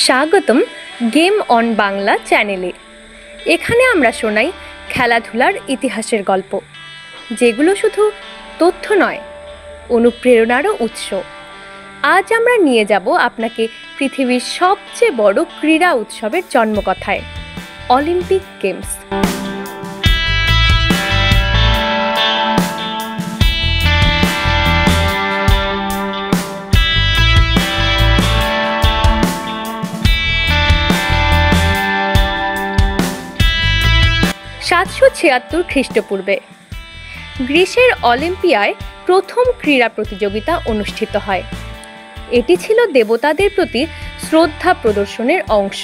স্বাগতম game on Bangla চ্যানেলে। এখানে আমরা শোনাই খেলাধুলার ইতিহাসের গল্প, যেগুলো শুধু তথ্য নয়, অনুপ্রেরণারও উৎস। আজ আমরা নিয়ে যাব আপনাকে পৃথিবীর সবচেয়ে বড় ক্রীড়া উৎসবের জন্মকথায়, অলিম্পিক গেমস। খ্রিস্টপূর্বে গ্রিসের অলিম্পিয়ায় প্রথম ক্রীড়া প্রতিযোগিতা অনুষ্ঠিত হয়। এটি ছিল দেবতাদের প্রতি শ্রদ্ধা প্রদর্শনের অংশ।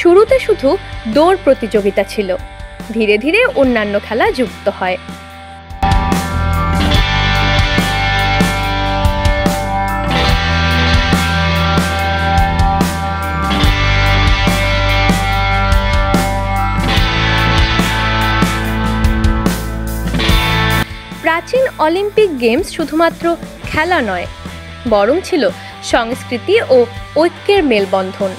শুরুতে শুধু দৌড় প্রতিযোগিতা ছিল, ধীরে ধীরে অন্যান্য খেলা যুক্ত হয়। প্রাচীন অলিম্পিক গেমস শুধুমাত্র খেলা নয়, বরং ছিল সংস্কৃতি ও ঐক্যের মেলবন্ধন।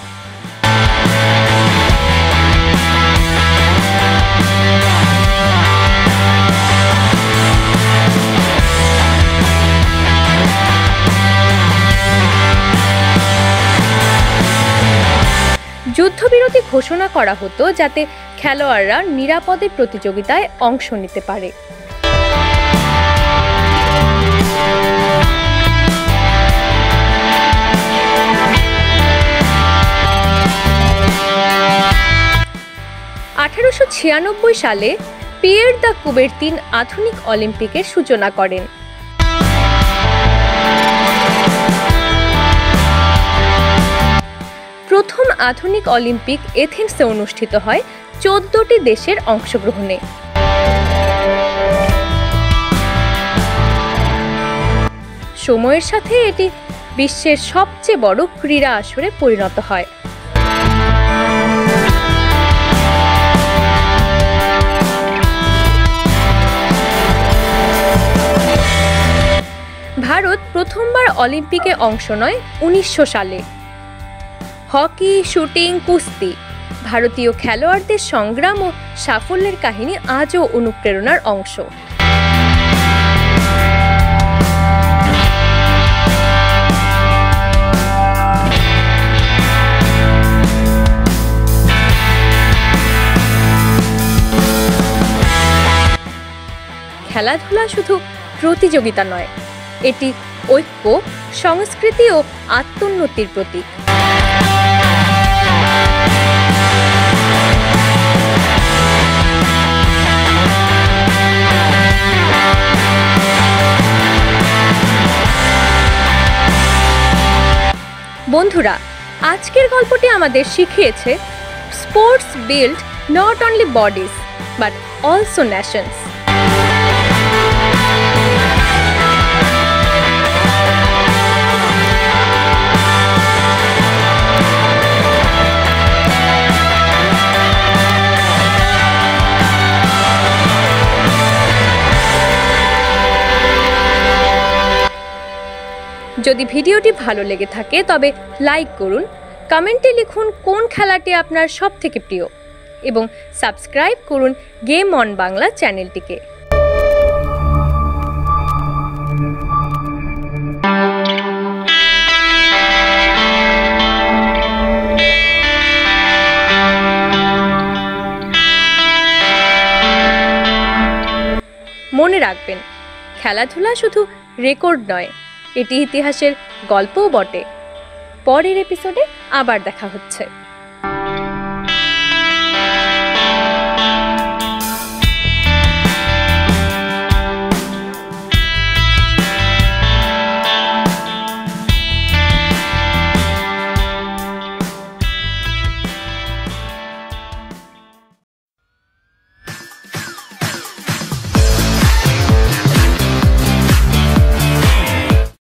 যুদ্ধবিরতি ঘোষণা করা হতো যাতে খেলোয়াড়রা নিরাপদে প্রতিযোগিতায় অংশ নিতে পারে। সালে পিয়ের দ্য কুবেরতিন আধুনিক অলিম্পিকের সূচনা করেন। প্রথম আধুনিক অলিম্পিক এথেন্সে অনুষ্ঠিত হয় 14টি দেশের অংশগ্রহণে। সময়ের সাথে এটি বিশ্বের সবচেয়ে বড় ক্রীড়া আসরে পরিণত হয়। ভারত প্রথমবার অলিম্পিকে অংশ নেয় 1900 সালে। হকি, শুটিং, কুস্তি, ভারতীয় খেলোয়াড়দের সংগ্রাম ও সাফল্যের কাহিনী আজও অনুপ্রেরণার অংশ। খেলাধুলা শুধু প্রতিযোগিতা নয়, এটি ঐক্য, সংস্কৃতি ও আত্মোন্নতির প্রতীক। বন্ধুরা, আজকের গল্পটি আমাদের শিখিয়েছে sports build not only bodies but also Nations. যদি ভিডিওটি ভালো লেগে থাকে তবে লাইক করুন, কমেন্টে লিখুন কোন খেলাটি আপনার সবথেকে প্রিয় এবং সাবস্ক্রাইব করুন গেম অন বাংলা চ্যানেলটিকে। মনে রাখবেন, খেলাধুলা শুধু রেকর্ড নয়, এটি ইতিহাসের গল্পও বটে। পরের এপিসোডে আবার দেখা হচ্ছে।